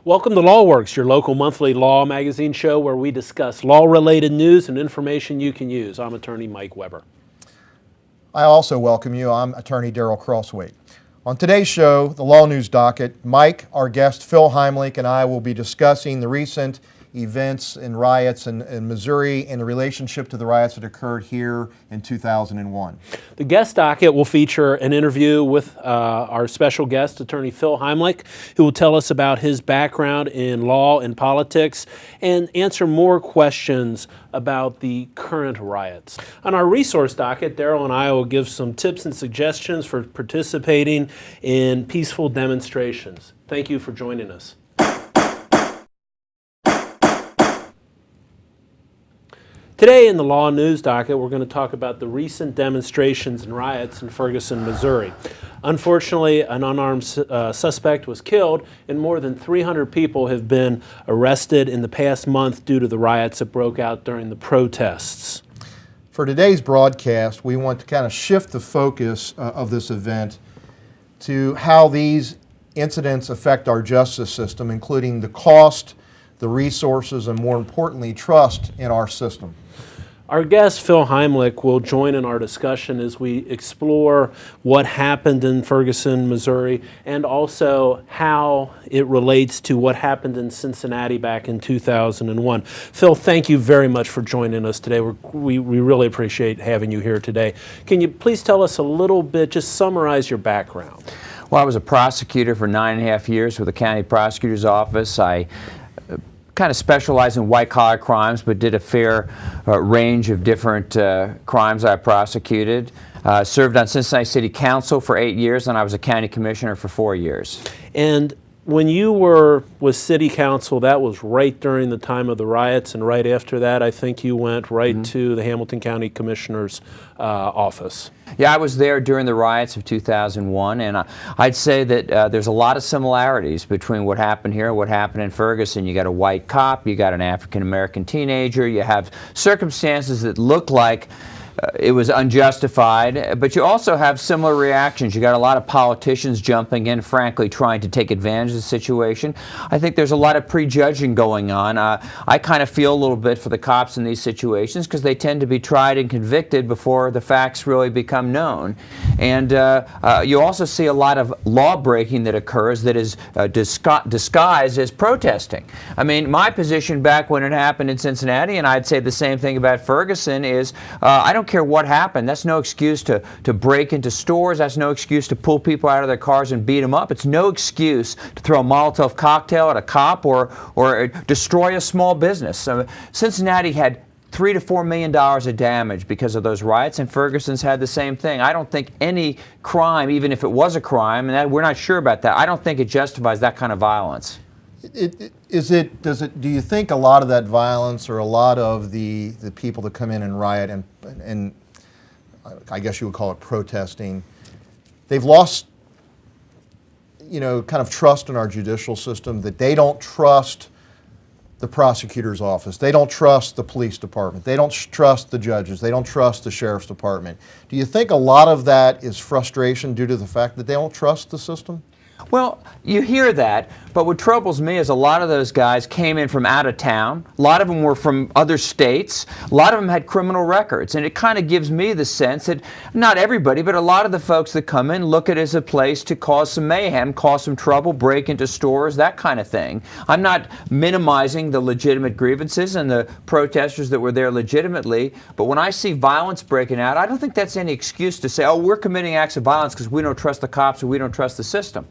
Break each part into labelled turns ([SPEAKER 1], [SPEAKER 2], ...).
[SPEAKER 1] Welcome to LawWorks, your local monthly law magazine show where we discuss law-related news and information you can use. I'm attorney Mike Weber.
[SPEAKER 2] I also welcome you. I'm attorney Daryl Crossweight. On today's show, the Law News Docket, Mike, our guest Phil Heimlich, and I will be discussing the recent events and riots in Missouri and the relationship to the riots that occurred here in 2001.
[SPEAKER 1] The guest docket will feature an interview with our special guest, Attorney Phil Heimlich, who will tell us about his background in law and politics and answer more questions about the current riots. On our resource docket, Daryl and I will give some tips and suggestions for participating in peaceful demonstrations. Thank you for joining us. Today in the Law News Docket, we're going to talk about the recent demonstrations and riots in Ferguson, Missouri. Unfortunately, an unarmed suspect was killed, and more than 300 people have been arrested in the past month due to the riots that broke out during the protests.
[SPEAKER 2] For today's broadcast, we want to kind of shift the focus of this event to how these incidents affect our justice system, including the cost, the resources, and more importantly, trust in our system.
[SPEAKER 1] Our guest, Phil Heimlich, will join in our discussion as we explore what happened in Ferguson, Missouri, and also how it relates to what happened in Cincinnati back in 2001. Phil, thank you very much for joining us today. We really appreciate having you here today. Can you please tell us a little bit, just summarize your background?
[SPEAKER 3] Well, I was a prosecutor for 9.5 years with the county prosecutor's office. I kind of specialized in white-collar crimes, but did a fair range of different crimes I prosecuted. Served on Cincinnati City Council for 8 years, and I was a county commissioner for 4 years.
[SPEAKER 1] And when you were with City Council, that was right during the time of the riots, and right after that, I think you went right to the Hamilton County Commissioner's office.
[SPEAKER 3] Yeah, I was there during the riots of 2001, and I'd say that there's a lot of similarities between what happened here and what happened in Ferguson. You got a white cop, you got an African-American teenager, you have circumstances that look like it was unjustified, but you also have similar reactions. You got a lot of politicians jumping in, frankly, trying to take advantage of the situation. I think there's a lot of prejudging going on. I kind of feel a little bit for the cops in these situations because they tend to be tried and convicted before the facts really become known. And you also see a lot of law breaking that occurs that is disguised as protesting. I mean, my position back when it happened in Cincinnati, and I'd say the same thing about Ferguson, is I don't care what happened. That's no excuse to break into stores. That's no excuse to pull people out of their cars and beat them up. It's no excuse to throw a Molotov cocktail at a cop or destroy a small business. Cincinnati had $3 to $4 million of damage because of those riots, and Ferguson's had the same thing. I don't think any crime, even if it was a crime, and we're not sure about that, I don't think it justifies that kind of violence.
[SPEAKER 2] Do you think a lot of that violence or a lot of the people that come in and riot and I guess you would call it protesting, they've lost, kind of trust in our judicial system, that they don't trust the prosecutor's office, they don't trust the police department, they don't trust the judges, they don't trust the sheriff's department. Do you think a lot of that is frustration due to the fact that they don't trust the system?
[SPEAKER 3] Well, you hear that, but what troubles me is a lot of those guys came in from out of town. A lot of them were from other states. A lot of them had criminal records, and it kind of gives me the sense that not everybody, but a lot of the folks that come in look at it as a place to cause some mayhem, cause some trouble, break into stores, that kind of thing. I'm not minimizing the legitimate grievances and the protesters that were there legitimately, but when I see violence breaking out, I don't think that's any excuse to say, oh, we're committing acts of violence because we don't trust the cops or we don't trust the system.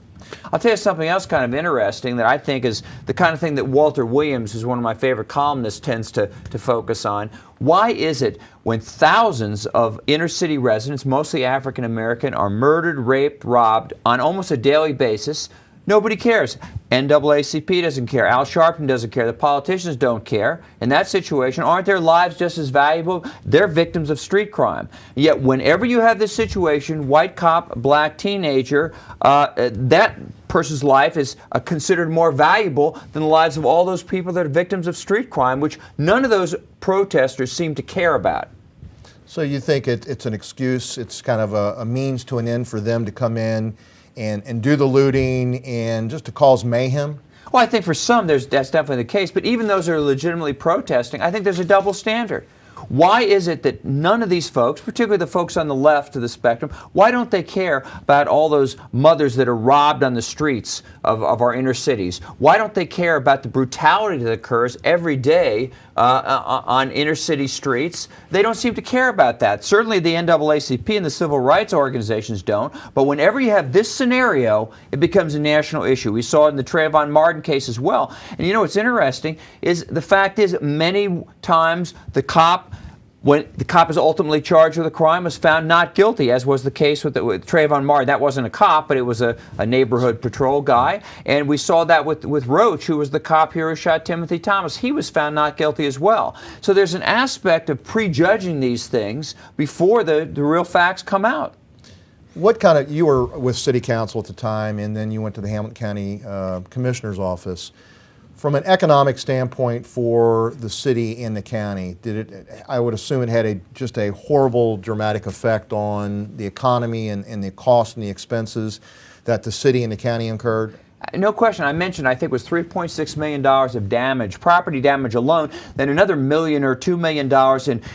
[SPEAKER 3] I'll tell you something else kind of interesting that I think is the kind of thing that Walter Williams, who's one of my favorite columnists, tends to focus on. Why is it when thousands of inner city residents, mostly African American, are murdered, raped, robbed on almost a daily basis, nobody cares? NAACP doesn't care. Al Sharpton doesn't care. The politicians don't care. In that situation, aren't their lives just as valuable? They're victims of street crime. Yet whenever you have this situation, white cop, black teenager, that person's life is considered more valuable than the lives of all those people that are victims of street crime, which none of those protesters seem to care about.
[SPEAKER 2] So you think it's an excuse, it's kind of a means to an end for them to come in and do the looting and just to cause mayhem?
[SPEAKER 3] Well, I think for some that's definitely the case, but even those that are legitimately protesting, I think there's a double standard. Why is it that none of these folks, particularly the folks on the left of the spectrum, why don't they care about all those mothers that are robbed on the streets of our inner cities? Why don't they care about the brutality that occurs every day on inner city streets? They don't seem to care about that. Certainly the NAACP and the civil rights organizations don't, but whenever you have this scenario, it becomes a national issue. We saw it in the Trayvon Martin case as well. And you know what's interesting is the fact is many times the cop, when the cop is ultimately charged with a crime, was found not guilty, as was the case with Trayvon Martin. That wasn't a cop, but it was a neighborhood patrol guy. And we saw that with Roach, who was the cop here who shot Timothy Thomas. He was found not guilty as well. So there's an aspect of prejudging these things before the real facts come out.
[SPEAKER 2] What kind of, you were with City Council at the time, and then you went to the Hamilton County Commissioner's Office. From an economic standpoint for the city and the county, did it? I would assume it had just a horrible, dramatic effect on the economy and the costs and the expenses that the city and the county incurred.
[SPEAKER 3] No question. I mentioned, I think it was $3.6 million of damage, property damage alone, then another $1 million or $2 million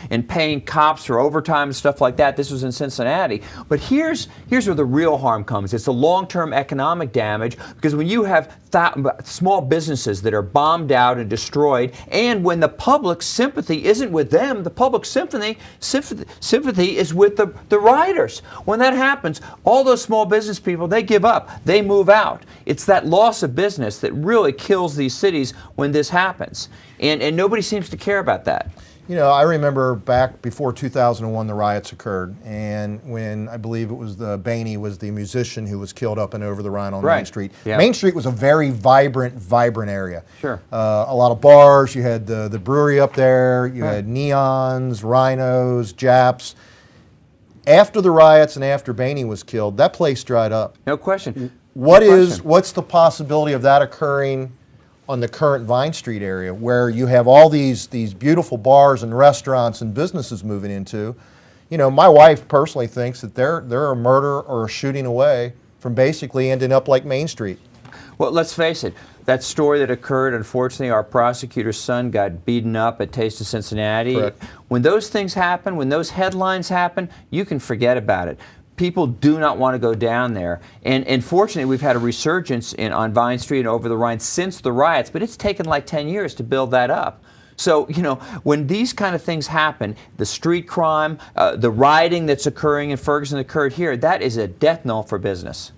[SPEAKER 3] in paying cops for overtime and stuff like that. This was in Cincinnati. But here's where the real harm comes. It's the long-term economic damage, because when you have small businesses that are bombed out and destroyed, and when the public sympathy isn't with them, the public sympathy is with the rioters. When that happens, all those small business people, they give up. They move out. It's that loss of business that really kills these cities when this happens. And nobody seems to care about that.
[SPEAKER 2] You know, I remember back before 2001 the riots occurred, and when I believe it was Bainey was the musician who was killed up and over the Rhine on Main Street.
[SPEAKER 3] Yeah.
[SPEAKER 2] Main Street was a very vibrant area.
[SPEAKER 3] Sure.
[SPEAKER 2] A lot of bars, you had the brewery up there, you had neons, rhinos, Japs. After the riots and after Bainey was killed, that place dried up.
[SPEAKER 3] No question.
[SPEAKER 2] What's the possibility of that occurring on the current Vine Street area, where you have all these beautiful bars and restaurants and businesses moving into? You know, my wife personally thinks that they're a murder or a shooting away from basically ending up like Main Street.
[SPEAKER 3] Well, let's face it. That story that occurred, unfortunately, our prosecutor's son got beaten up at Taste of Cincinnati.
[SPEAKER 2] Correct.
[SPEAKER 3] When those things happen, when those headlines happen, you can forget about it. People do not want to go down there. And fortunately, we've had a resurgence on Vine Street and over the Rhine since the riots, but it's taken like 10 years to build that up. So, you know, when these kind of things happen, the street crime, the rioting that's occurring in Ferguson occurred here, that is a death knell for business.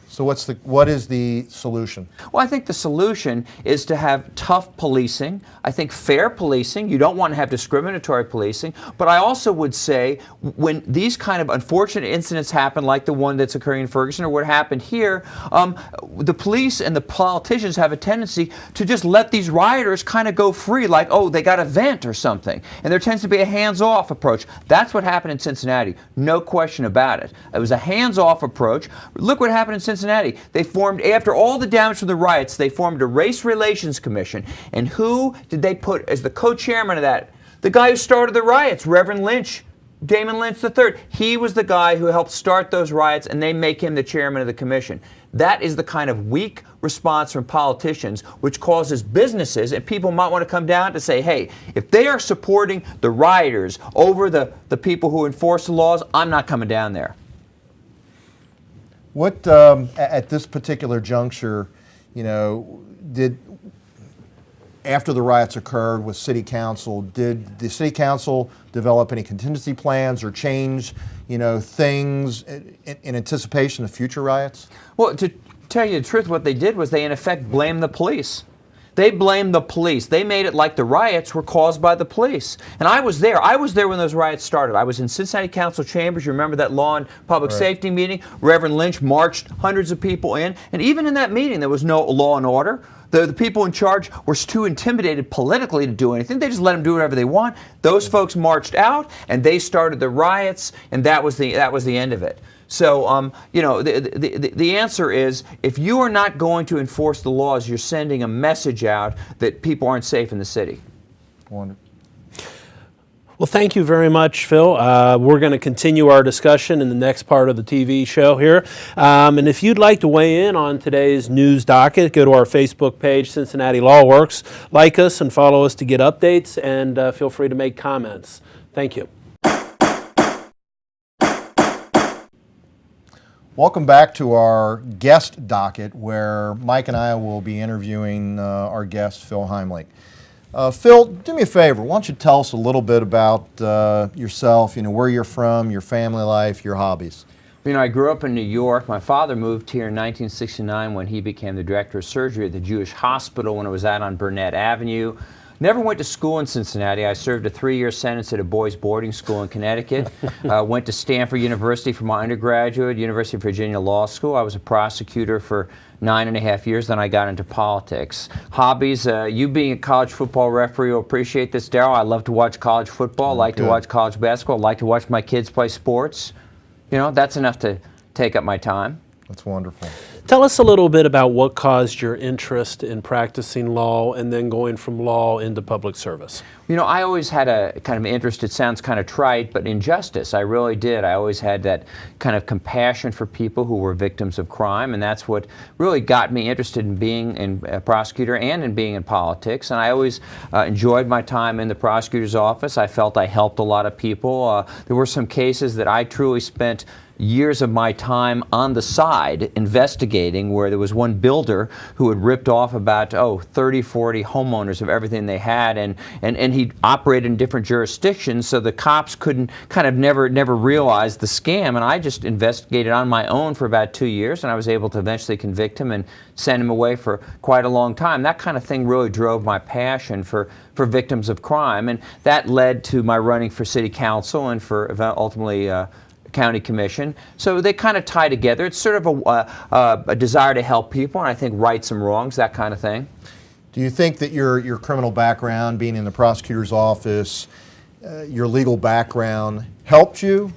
[SPEAKER 2] So what is the solution?
[SPEAKER 3] Well, I think the solution is to have tough policing. I think fair policing. You don't want to have discriminatory policing. But I also would say when these kind of unfortunate incidents happen, like the one that's occurring in Ferguson or what happened here, the police and the politicians have a tendency to just let these rioters kind of go free, like, oh, they got a vent or something. And there tends to be a hands-off approach. That's what happened in Cincinnati. No question about it. It was a hands-off approach. Look what happened in Cincinnati. They formed, after all the damage from the riots, they formed a Race Relations Commission. And who did they put as the co-chairman of that? The guy who started the riots, Reverend Lynch, Damon Lynch III. He was the guy who helped start those riots, and they make him the chairman of the commission. That is the kind of weak response from politicians, which causes businesses, and people might want to come down to say, hey, if they are supporting the rioters over the people who enforce the laws, I'm not coming down there.
[SPEAKER 2] What, at this particular juncture, you know, after the riots occurred with City Council, did the City Council develop any contingency plans or change, you know, things in anticipation of future riots?
[SPEAKER 3] Well, to tell you the truth, what they did was they, in effect, blamed the police. They blamed the police. They made it like the riots were caused by the police. And I was there. I was there when those riots started. I was in Cincinnati Council chambers. You remember that law and public safety meeting? Reverend Lynch marched hundreds of people in. And even in that meeting, there was no law and order. The people in charge were too intimidated politically to do anything. They just let them do whatever they want. Those folks marched out, and they started the riots, and that was the end of it. So, you know, the answer is, if you are not going to enforce the laws, you're sending a message out that people aren't safe in the city.
[SPEAKER 2] Wonderful.
[SPEAKER 1] Well, thank you very much, Phil. We're going to continue our discussion in the next part of the TV show here. And if you'd like to weigh in on today's news docket, go to our Facebook page, Cincinnati Law Works. Like us and follow us to get updates, and feel free to make comments. Thank you.
[SPEAKER 2] Welcome back to our guest docket, where Mike and I will be interviewing our guest, Phil Heimlich. Phil, do me a favor. Why don't you tell us a little bit about yourself, where you're from, your family life, your hobbies.
[SPEAKER 3] I grew up in New York. My father moved here in 1969 when he became the director of surgery at the Jewish Hospital when it was out on Burnett Avenue. Never went to school in Cincinnati. I served a 3-year sentence at a boys' boarding school in Connecticut. Went to Stanford University for my undergraduate, University of Virginia Law School. I was a prosecutor for 9.5 years, then I got into politics. Hobbies, you being a college football referee will appreciate this, Daryl. I love to watch college football, like to watch college basketball, like to watch my kids play sports. That's enough to take up my time.
[SPEAKER 2] That's wonderful.
[SPEAKER 1] Tell us a little bit about what caused your interest in practicing law and then going from law into public service.
[SPEAKER 3] I always had a kind of interest, it sounds kind of trite, but in justice. I really did. I always had that kind of compassion for people who were victims of crime, and that's what really got me interested in being a prosecutor and in being in politics. And I always enjoyed my time in the prosecutor's office. I felt I helped a lot of people. There were some cases that I truly spent years of my time on the side investigating, where there was one builder who had ripped off about 30, 40 homeowners of everything they had, and he operated in different jurisdictions, so the cops couldn't never realize the scam, and I just investigated on my own for about 2 years, and I was able to eventually convict him and send him away for quite a long time. That kind of thing really drove my passion for victims of crime, and that led to my running for city council and for ultimately county commission. So they kind of tie together. It's sort of a desire to help people, and I think right some wrongs, that kind of thing.
[SPEAKER 2] Do you think that your criminal background, being in the prosecutor's office, your legal background helped you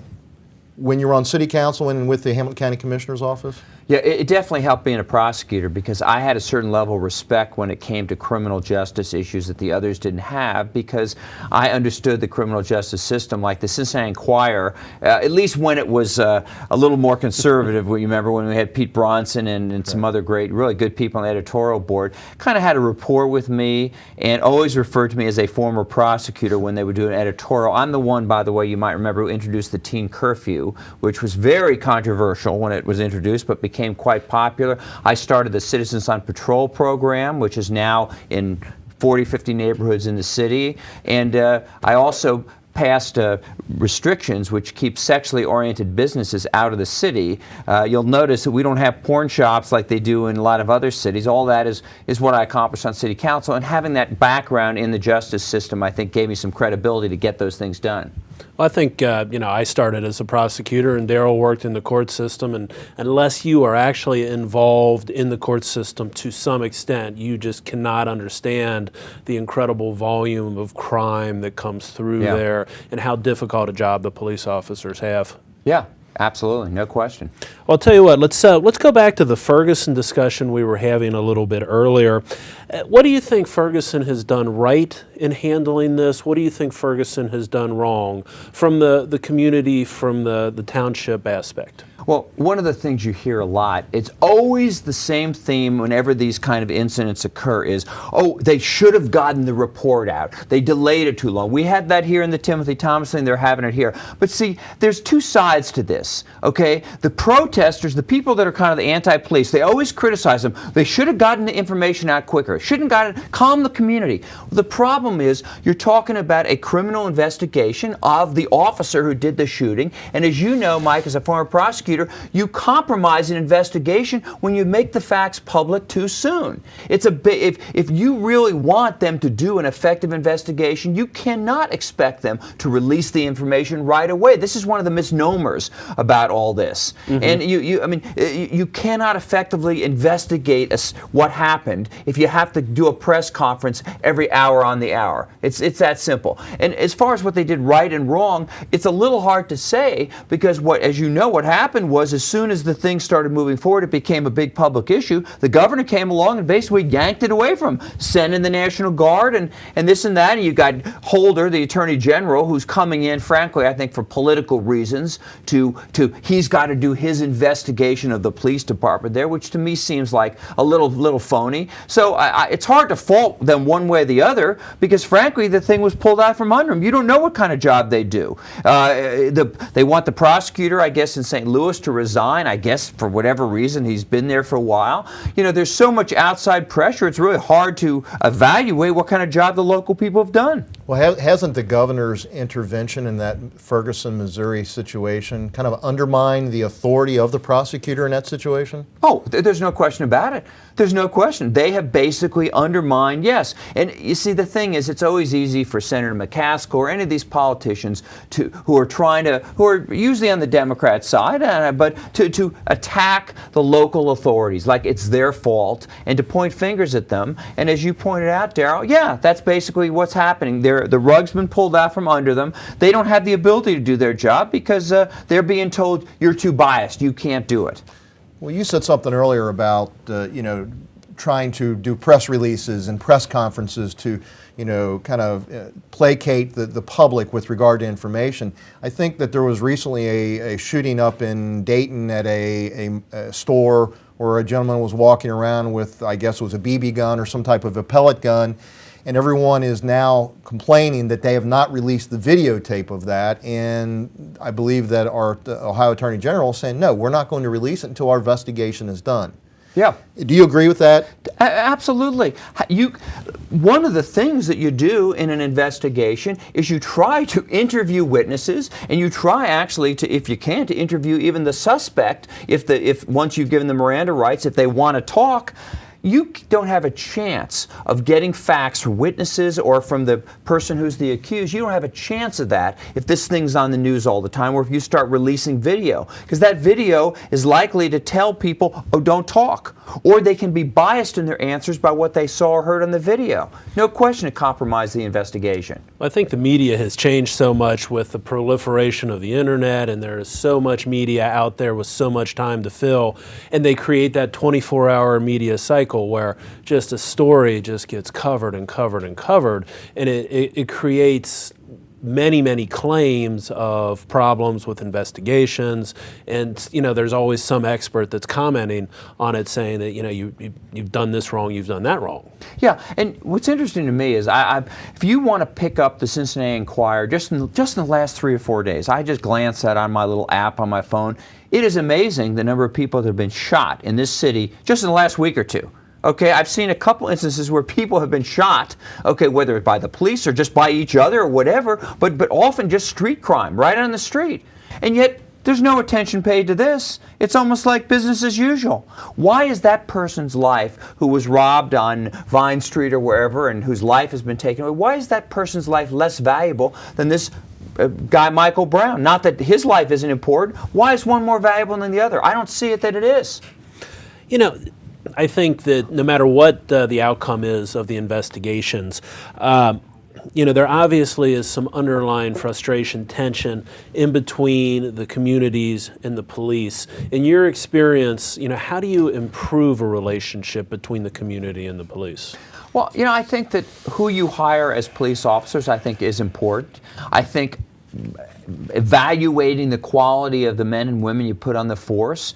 [SPEAKER 2] when you were on city council and with the Hamilton County Commissioner's office?
[SPEAKER 3] Yeah, it definitely helped being a prosecutor, because I had a certain level of respect when it came to criminal justice issues that the others didn't have, because I understood the criminal justice system. Like the Cincinnati Enquirer, at least when it was a little more conservative, you remember when we had Pete Bronson and some other great, really good people on the editorial board, kind of had a rapport with me and always referred to me as a former prosecutor when they would do an editorial. I'm the one, by the way, you might remember, who introduced the teen curfew, which was very controversial when it was introduced, but became quite popular. I started the Citizens on Patrol program, which is now in 40, 50 neighborhoods in the city. And I also passed restrictions which keep sexually oriented businesses out of the city. You'll notice that we don't have porn shops like they do in a lot of other cities. All that is what I accomplished on city council, and having that background in the justice system, I think, gave me some credibility to get those things done.
[SPEAKER 1] Well, I think, I started as a prosecutor, and Daryl worked in the court system, and unless you are actually involved in the court system to some extent, you just cannot understand the incredible volume of crime that comes through there and how difficult a job the police officers have.
[SPEAKER 3] Yeah. Absolutely, no question.
[SPEAKER 1] Well, I'll tell you what, let's go back to the Ferguson discussion we were having a little bit earlier. What do you think Ferguson has done right in handling this? What do you think Ferguson has done wrong from the community, from the township aspect?
[SPEAKER 3] Well, one of the things you hear a lot, it's always the same theme whenever these kind of incidents occur is, they should have gotten the report out. They delayed it too long. We had that here in the Timothy Thomas thing, they're having it here. But see, there's two sides to this, okay? The protesters, the people that are kind of the anti-police, they always criticize them. They should have gotten the information out quicker. Shouldn't have gotten, calm the community. The problem is, you're talking about a criminal investigation of the officer who did the shooting, and as you know, Mike, as a former prosecutor, you compromise an investigation when you make the facts public too soon. It's if you really want them to do an effective investigation, you cannot expect them to release the information right away. This is one of the misnomers about all this. And you cannot effectively investigate what happened if you have to do a press conference every hour on the hour. It's that simple. And as far as what they did right and wrong, it's a little hard to say, because as you know, what happened happened was, as soon as the thing started moving forward, it became a big public issue. The governor came along and basically yanked it away from him, sent in the National Guard and this and that. And you got Holder, the Attorney General, who's coming in, frankly, I think for political reasons, he's got to do his investigation of the police department there, which to me seems like a little phony. So it's hard to fault them one way or the other, because frankly, the thing was pulled out from under them. You don't know what kind of job they do. They want the prosecutor, I guess, in St. Louis to resign, I guess, for whatever reason. He's been there for a while. You know, there's so much outside pressure, it's really hard to evaluate what kind of job the local people have done.
[SPEAKER 2] Well, hasn't the governor's intervention in that Ferguson, Missouri situation kind of undermined the authority of the prosecutor in that situation?
[SPEAKER 3] Oh, there's no question about it. There's no question. They have basically undermined, yes. And you see, the thing is, it's always easy for Senator McCaskill or any of these politicians who are usually on the Democrat side, but to attack the local authorities like it's their fault and to point fingers at them. And as you pointed out, Daryl, yeah, that's basically what's happening. The rug's been pulled out from under them. They don't have the ability to do their job because they're being told, you're too biased, you can't do it.
[SPEAKER 2] Well, you said something earlier about, trying to do press releases and press conferences to, kind of placate the public with regard to information. I think that there was recently a shooting up in Dayton at a store where a gentleman was walking around with, I guess it was a BB gun or some type of a pellet gun, and everyone is now complaining that they have not released the videotape of that, and I believe that our Ohio Attorney General is saying, no, we're not going to release it until our investigation is done.
[SPEAKER 3] Yeah.
[SPEAKER 2] Do you agree with that?
[SPEAKER 3] Absolutely. One of the things that you do in an investigation is you try to interview witnesses, and you try actually to, if you can, to interview even the suspect if once you've given the Miranda rights, if they want to talk. You don't have a chance of getting facts from witnesses or from the person who's the accused. You don't have a chance of that if this thing's on the news all the time, or if you start releasing video, because that video is likely to tell people, oh, don't talk, or they can be biased in their answers by what they saw or heard on the video. No question it compromised the investigation.
[SPEAKER 1] I think the media has changed so much with the proliferation of the internet, and there is so much media out there with so much time to fill, and they create that 24-hour media cycle where just a story just gets covered and covered and covered, and it creates many claims of problems with investigations, and there's always some expert that's commenting on it, saying that you've done this wrong, you've done that wrong.
[SPEAKER 3] Yeah, and what's interesting to me is if you want to pick up the Cincinnati Enquirer just in the last 3 or 4 days, I just glanced at on my little app on my phone. It is amazing the number of people that have been shot in this city just in the last week or two. Okay, I've seen a couple instances where people have been shot, okay, whether by the police or just by each other or whatever, but often just street crime, right on the street. And yet, there's no attention paid to this. It's almost like business as usual. Why is that person's life, who was robbed on Vine Street or wherever and whose life has been taken away, why is that person's life less valuable than this guy Michael Brown? Not that his life isn't important. Why is one more valuable than the other? I don't see it that it is.
[SPEAKER 1] I think that no matter what the outcome is of the investigations, there obviously is some underlying frustration, tension in between the communities and the police. In your experience, how do you improve a relationship between the community and the police?
[SPEAKER 3] Well, I think that who you hire as police officers, I think, is important. I think evaluating the quality of the men and women you put on the force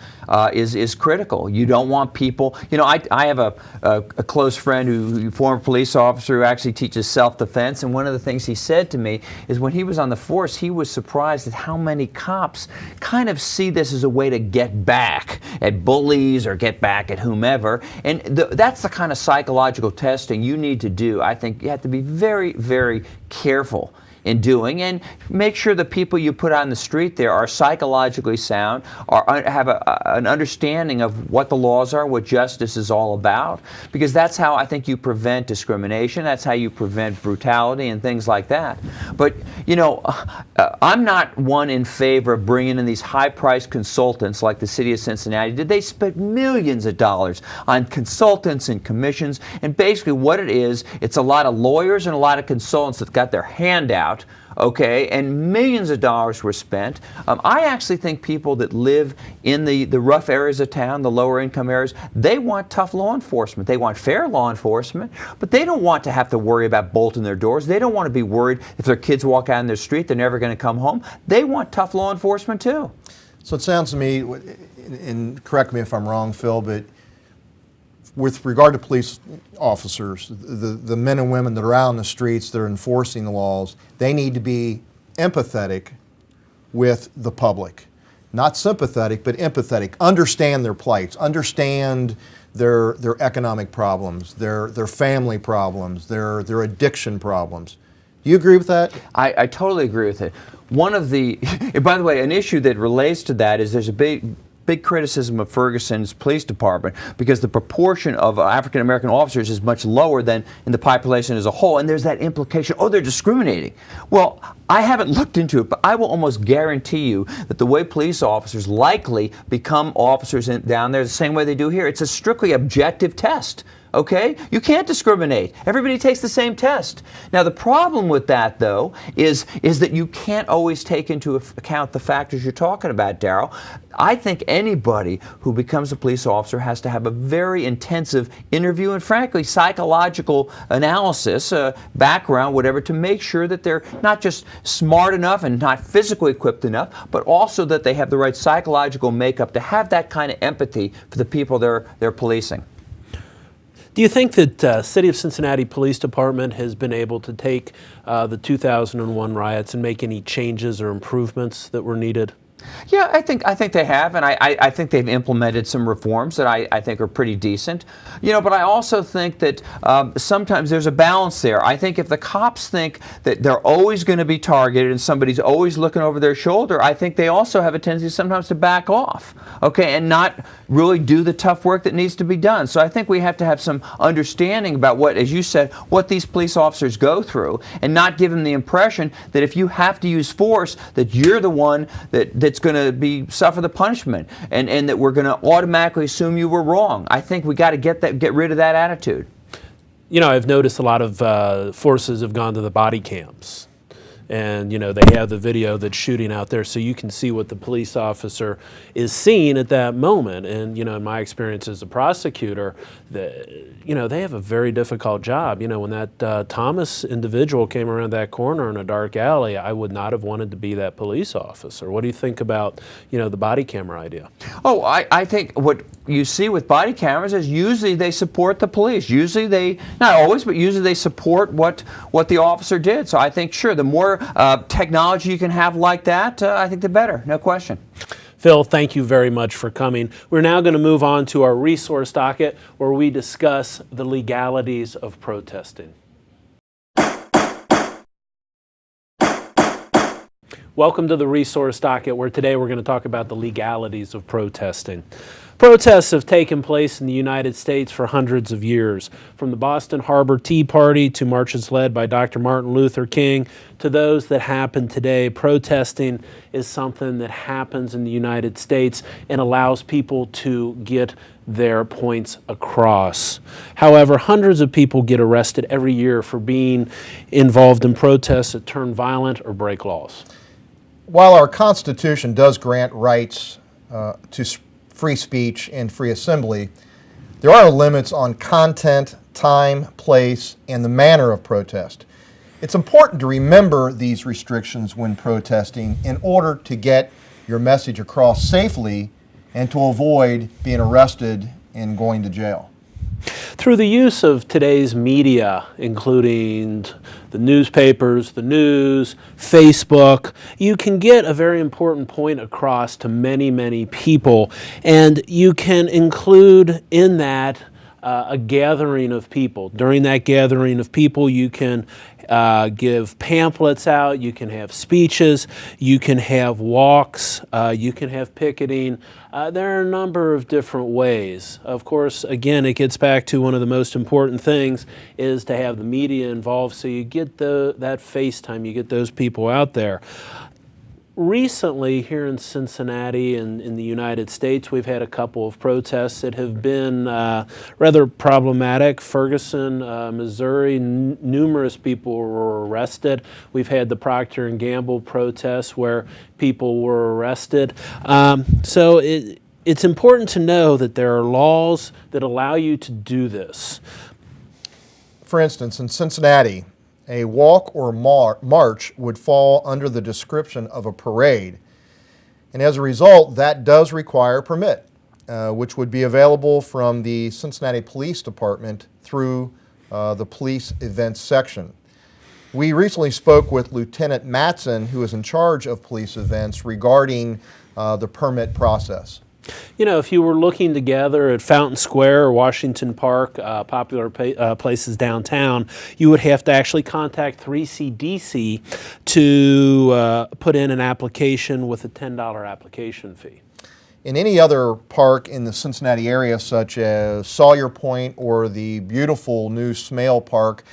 [SPEAKER 3] is critical. You don't want people, I have a close friend who former police officer who actually teaches self-defense, and one of the things he said to me is when he was on the force, he was surprised at how many cops kind of see this as a way to get back at bullies or get back at whomever, and that's the kind of psychological testing you need to do. I think you have to be very, very careful in doing, and make sure the people you put on the street there are psychologically sound, or have an understanding of what the laws are, what justice is all about, because that's how I think you prevent discrimination, that's how you prevent brutality and things like that. But I'm not one in favor of bringing in these high-priced consultants like the city of Cincinnati did. They spent millions of dollars on consultants and commissions, and basically what it is, it's a lot of lawyers and a lot of consultants that got their hand out okay, and millions of dollars were spent. I actually think people that live in the rough areas of town, the lower income areas, they want tough law enforcement. They want fair law enforcement, but they don't want to have to worry about bolting their doors. They don't want to be worried if their kids walk out in the street, they're never going to come home. They want tough law enforcement too.
[SPEAKER 2] So it sounds to me, and correct me if I'm wrong, Phil, but with regard to police officers, the men and women that are out in the streets, that are enforcing the laws, they need to be empathetic with the public. Not sympathetic, but empathetic. Understand their plights, understand their economic problems, their family problems, their addiction problems. Do you agree with that?
[SPEAKER 3] I totally agree with it. One of the, by the way, an issue that relates to that is there's a big criticism of Ferguson's police department because the proportion of African American officers is much lower than in the population as a whole, and there's that implication, oh, they're discriminating. Well, I haven't looked into it, but I will almost guarantee you that the way police officers likely become officers down there the same way they do here, it's a strictly objective test. Okay? You can't discriminate. Everybody takes the same test. Now the problem with that, though, is that you can't always take into account the factors you're talking about, Daryl. I think anybody who becomes a police officer has to have a very intensive interview and, frankly, psychological analysis, background, whatever, to make sure that they're not just smart enough and not physically equipped enough, but also that they have the right psychological makeup to have that kind of empathy for the people they're policing.
[SPEAKER 1] Do you think that City of Cincinnati Police Department has been able to take the 2001 riots and make any changes or improvements that were needed?
[SPEAKER 3] Yeah, I think they have, and I think they've implemented some reforms that I think are pretty decent. You know, but I also think that sometimes there's a balance there. I think if the cops think that they're always going to be targeted and somebody's always looking over their shoulder, I think they also have a tendency sometimes to back off, okay, and not really do the tough work that needs to be done. So I think we have to have some understanding about what, as you said, what these police officers go through, and not give them the impression that if you have to use force, that you're the one that's going to suffer the punishment, and that we're going to automatically assume you were wrong. I think we got to get rid of that attitude.
[SPEAKER 1] You know, I've noticed a lot of forces have gone to the body cams. And, you know, they have the video that's shooting out there so you can see what the police officer is seeing at that moment. And, you know, in my experience as a prosecutor, you know, they have a very difficult job. You know, when that Thomas individual came around that corner in a dark alley, I would not have wanted to be that police officer. What do you think about, you know, the body camera idea?
[SPEAKER 3] Oh, I think what you see with body cameras is usually they support the police. Usually they, not always, but usually they support what the officer did. So I think, sure, the more technology you can have like that, I think the better, no question.
[SPEAKER 1] Phil, thank you very much for coming. We're now going to move on to our resource docket where we discuss the legalities of protesting. Welcome to the resource docket where today we're going to talk about the legalities of protesting. Protests have taken place in the United States for hundreds of years, from the Boston Harbor Tea Party to marches led by Dr. Martin Luther King to those that happen today. Protesting is something that happens in the United States and allows people to get their points across. However, hundreds of people get arrested every year for being involved in protests that turn violent or break laws.
[SPEAKER 2] While our Constitution does grant rights to free speech and free assembly, there are limits on content, time, place, and the manner of protest. It's important to remember these restrictions when protesting in order to get your message across safely and to avoid being arrested and going to jail.
[SPEAKER 1] Through the use of today's media, including the newspapers, the news, Facebook, you can get a very important point across to many, many people. And you can include in that a gathering of people. During that gathering of people, you can give pamphlets out, you can have speeches, you can have walks, you can have picketing. There are a number of different ways. Of course, again, it gets back to one of the most important things is to have the media involved so you get that face time, you get those people out there. recently, here in Cincinnati and in the United States, we've had a couple of protests that have been rather problematic. Ferguson, Missouri, numerous people were arrested. We've had the Procter & Gamble protests where people were arrested. So it's important to know that there are laws that allow you to do this.
[SPEAKER 2] For instance, in Cincinnati, a walk or march would fall under the description of a parade. And as a result, that does require a permit, which would be available from the Cincinnati Police Department through the police events section. We recently spoke with Lieutenant Matson, who is in charge of police events, regarding the permit process.
[SPEAKER 1] You know, if you were looking to gather at Fountain Square or Washington Park, popular places downtown, you would have to actually contact 3CDC to put in an application with a $10 application fee.
[SPEAKER 2] In any other park in the Cincinnati area, such as Sawyer Point or the beautiful new Smale Park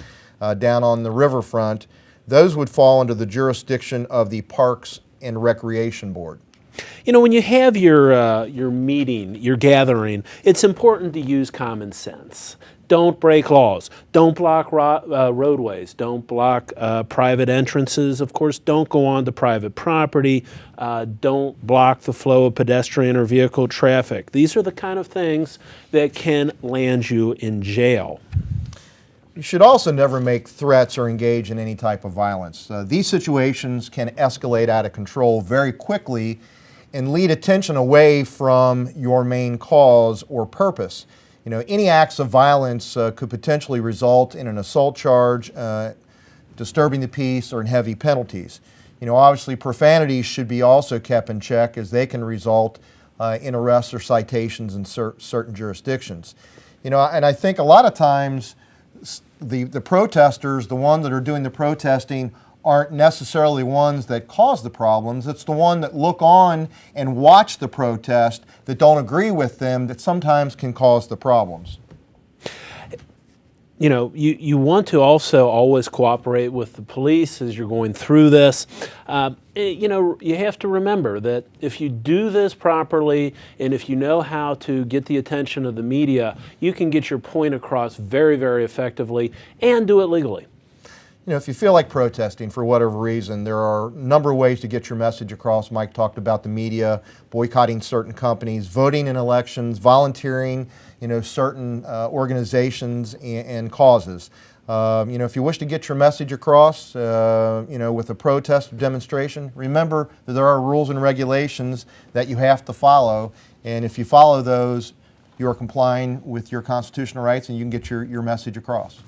[SPEAKER 2] down on the riverfront, those would fall under the jurisdiction of the Parks and Recreation Board.
[SPEAKER 1] You know, when you have your meeting, your gathering, it's important to use common sense. Don't break laws. Don't block roadways. Don't block private entrances. Of course, don't go onto private property. Don't block the flow of pedestrian or vehicle traffic. These are the kind of things that can land you in jail.
[SPEAKER 2] You should also never make threats or engage in any type of violence. These situations can escalate out of control very quickly and lead attention away from your main cause or purpose. You know, any acts of violence could potentially result in an assault charge, disturbing the peace, or in heavy penalties. You know, obviously profanities should be also kept in check, as they can result in arrests or citations in certain jurisdictions. You know, and I think a lot of times the protesters, the ones that are doing the protesting, aren't necessarily ones that cause the problems. It's the one that look on and watch the protest that don't agree with them that sometimes can cause the problems.
[SPEAKER 1] You know, you want to also always cooperate with the police as you're going through this. You know, you have to remember that if you do this properly and if you know how to get the attention of the media, you can get your point across very, very effectively and do it legally.
[SPEAKER 2] You know, if you feel like protesting for whatever reason, there are a number of ways to get your message across. Mike talked about the media, boycotting certain companies, voting in elections, volunteering, you know, certain organizations and causes. You know, if you wish to get your message across, you know, with a protest or demonstration, remember that there are rules and regulations that you have to follow, and if you follow those, you are complying with your constitutional rights and you can get your message across.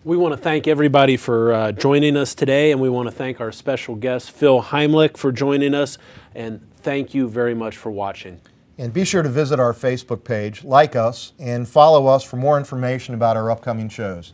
[SPEAKER 1] We want to thank everybody for joining us today, and we want to thank our special guest, Phil Heimlich, for joining us, and thank you very much for watching.
[SPEAKER 2] And be sure to visit our Facebook page, like us, and follow us for more information about our upcoming shows.